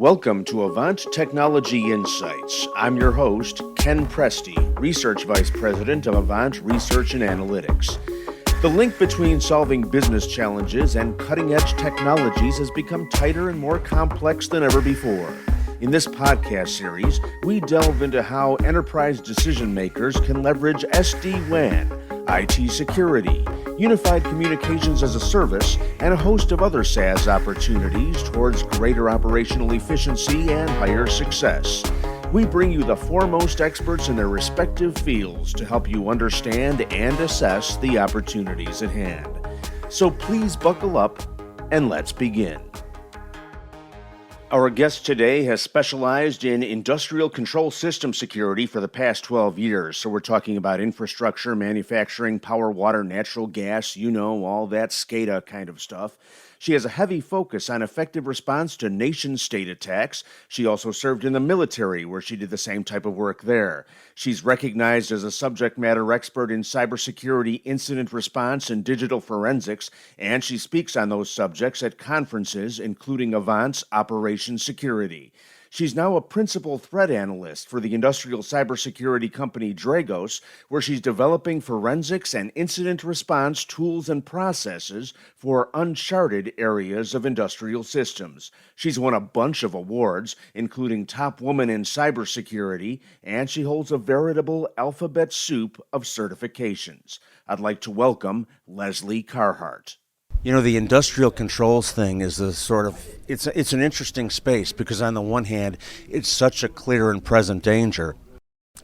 Welcome to AVANT Technology Insights. I'm your host, Ken Presti, Research Vice President of AVANT Research and Analytics. The link between solving business challenges and cutting-edge technologies has become tighter and more complex than ever before. In this podcast series, we delve into how enterprise decision makers can leverage SD-WAN, IT security, unified communications as a service, and a host of other SaaS opportunities towards greater operational efficiency and higher success. We bring you the foremost experts in their respective fields to help you understand and assess the opportunities at hand. So please buckle up and let's begin. Our guest today has specialized in industrial control system security for the past 12 years. So we're talking about infrastructure, manufacturing, power, water, natural gas, all that SCADA kind of stuff. She has a heavy focus on effective response to nation-state attacks. She also served in the military, where she did the same type of work there. She's recognized as a subject matter expert in cybersecurity, incident response, and digital forensics, and she speaks on those subjects at conferences, including AVANT's Operations Security. She's now a principal threat analyst for the industrial cybersecurity company Dragos, where she's developing forensics and incident response tools and processes for uncharted areas of industrial systems. She's won a bunch of awards, including Top Woman in Cybersecurity, and she holds a veritable alphabet soup of certifications. I'd like to welcome Lesley Carhart. The industrial controls thing is it's an interesting space because on the one hand, it's such a clear and present danger.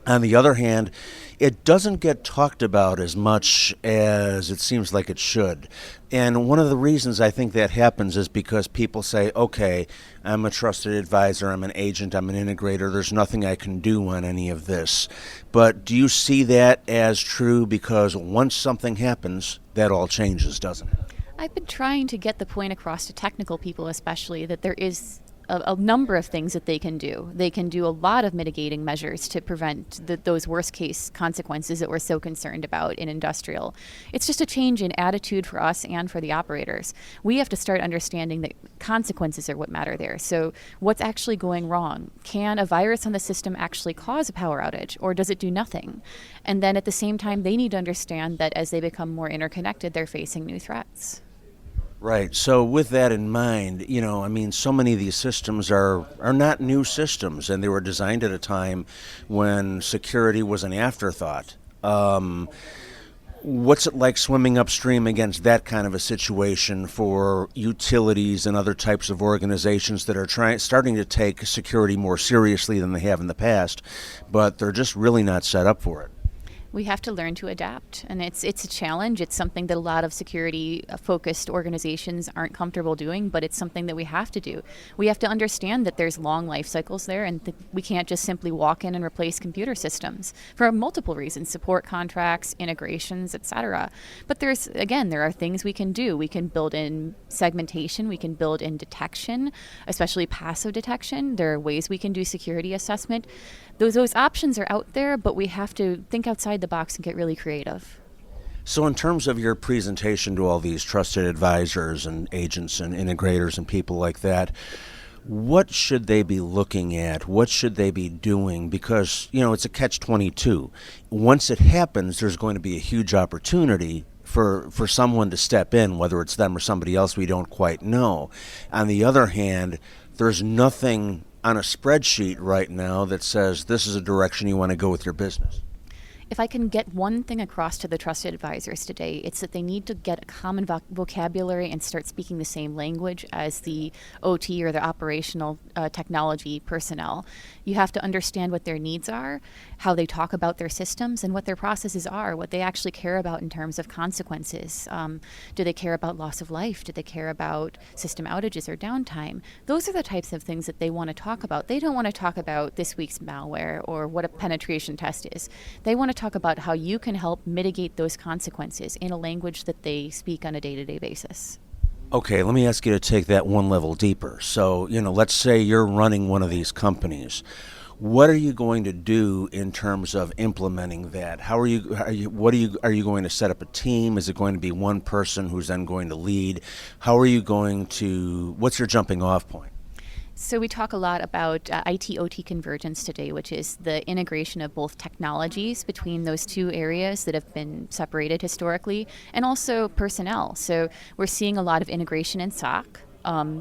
On the other hand, it doesn't get talked about as much as it seems like it should. And one of the reasons I think that happens is because people say, okay, I'm a trusted advisor, I'm an agent, I'm an integrator, there's nothing I can do on any of this. But do you see that as true? Because once something happens, that all changes, doesn't it? I've been trying to get the point across to technical people especially that there is a number of things that they can do. They can do a lot of mitigating measures to prevent those worst case consequences that we're so concerned about in industrial. It's just a change in attitude for us and for the operators. We have to start understanding that consequences are what matter there. So what's actually going wrong? Can a virus on the system actually cause a power outage, or does it do nothing? And then at the same time, they need to understand that as they become more interconnected, they're facing new threats. Right. So with that in mind, so many of these systems are not new systems, and they were designed at a time when security was an afterthought. What's it like swimming upstream against that kind of a situation for utilities and other types of organizations that are starting to take security more seriously than they have in the past, but they're just really not set up for it? We have to learn to adapt, and it's a challenge. It's something that a lot of security-focused organizations aren't comfortable doing, but it's something that we have to do. We have to understand that there's long life cycles there, and we can't just simply walk in and replace computer systems for multiple reasons: support contracts, integrations, etc. But there are things we can do. We can build in segmentation. We can build in detection, especially passive detection. There are ways we can do security assessment. Those options are out there, but we have to think outside the box and get really creative. So in terms of your presentation to all these trusted advisors and agents and integrators and people like that, what should they be looking at? What should they be doing? Because, it's a catch-22. Once it happens, there's going to be a huge opportunity for someone to step in, whether it's them or somebody else we don't quite know. On the other hand, there's nothing on a spreadsheet right now that says this is a direction you want to go with your business. If I can get one thing across to the trusted advisors today, it's that they need to get a common vocabulary and start speaking the same language as the OT or the operational technology personnel. You have to understand what their needs are, how they talk about their systems, and what their processes are, what they actually care about in terms of consequences. Do they care about loss of life? Do they care about system outages or downtime? Those are the types of things that they want to talk about. They don't want to talk about this week's malware or what a penetration test is. They want to talk about how you can help mitigate those consequences in a language that they speak on a day-to-day basis. Okay, let me ask you to take that one level deeper. So, let's say you're running one of these companies. What are you going to do in terms of implementing that? Are you going to set up a team? Is it going to be one person who's then going to lead? What's your jumping off point? So we talk a lot about IT-OT convergence today, which is the integration of both technologies between those two areas that have been separated historically, and also personnel. So we're seeing a lot of integration in SOC.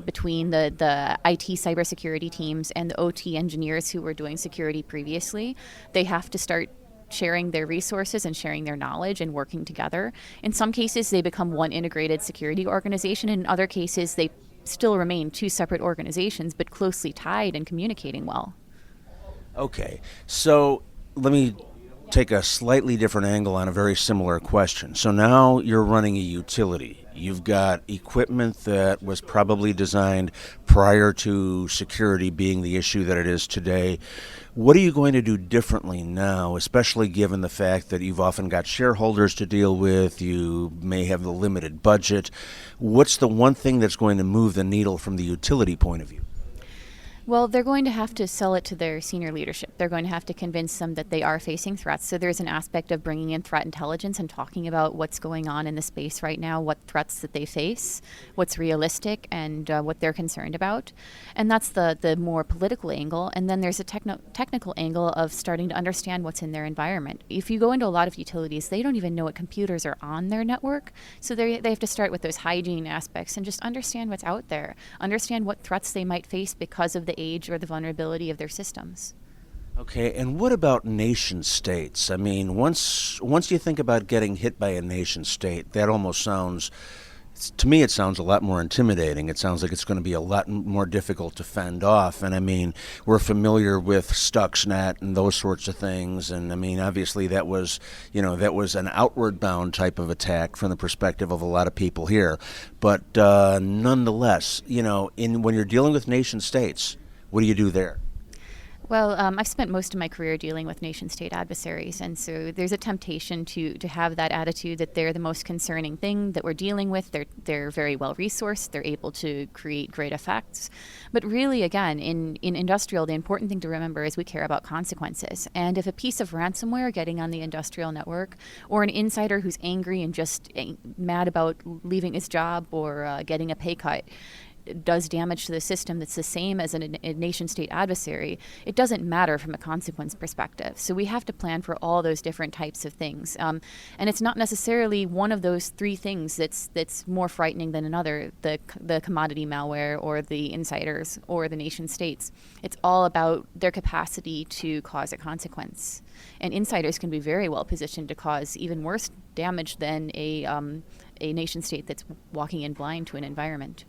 Between the IT cybersecurity teams and the OT engineers who were doing security previously. They have to start sharing their resources and sharing their knowledge and working together. In some cases, they become one integrated security organization. In other cases, they still remain two separate organizations, but closely tied and communicating well. Okay, so let me take a slightly different angle on a very similar question. So now you're running a utility. You've got equipment that was probably designed prior to security being the issue that it is today. What are you going to do differently now, especially given the fact that you've often got shareholders to deal with, you may have a limited budget? What's the one thing that's going to move the needle from the utility point of view? Well, they're going to have to sell it to their senior leadership. They're going to have to convince them that they are facing threats. So there's an aspect of bringing in threat intelligence and talking about what's going on in the space right now, what threats that they face, what's realistic, and what they're concerned about. And that's the more political angle. And then there's a technical angle of starting to understand what's in their environment. If you go into a lot of utilities, they don't even know what computers are on their network. So they have to start with those hygiene aspects and just understand what's out there, understand what threats they might face because of the age or the vulnerability of their systems. Okay, and what about nation states? I mean, once you think about getting hit by a nation state, that almost sounds, to me, it sounds a lot more intimidating. It sounds like it's going to be a lot more difficult to fend off. And I mean, we're familiar with Stuxnet and those sorts of things. And I mean, obviously that was an outward bound type of attack from the perspective of a lot of people here. But nonetheless, when you're dealing with nation states, what do you do there? Well, I've spent most of my career dealing with nation-state adversaries, and so there's a temptation to have that attitude that they're the most concerning thing that we're dealing with. They're very well resourced. They're able to create great effects. But really, again, in industrial, the important thing to remember is we care about consequences. And if a piece of ransomware getting on the industrial network, or an insider who's angry and just mad about leaving his job or getting a pay cut, does damage to the system that's the same as a nation-state adversary, it doesn't matter from a consequence perspective. So we have to plan for all those different types of things. And it's not necessarily one of those three things that's more frightening than another, the commodity malware or the insiders or the nation-states. It's all about their capacity to cause a consequence. And insiders can be very well positioned to cause even worse damage than a nation-state that's walking in blind to an environment.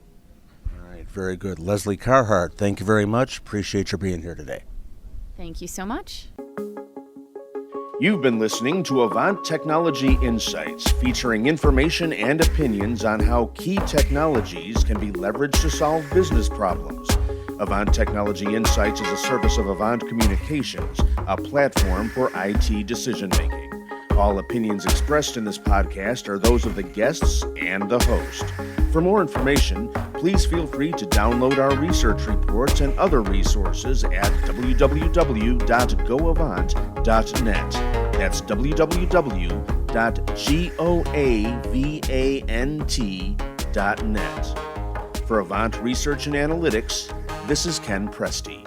All right, very good. Lesley Carhart, thank you very much. Appreciate your being here today. Thank you so much. You've been listening to AVANT Technology Insights, featuring information and opinions on how key technologies can be leveraged to solve business problems. AVANT Technology Insights is a service of AVANT Communications, a platform for IT decision-making. All opinions expressed in this podcast are those of the guests and the host. For more information, please feel free to download our research reports and other resources at www.goavant.net. That's www.goavant.net. For Avant Research and Analytics, this is Ken Presti.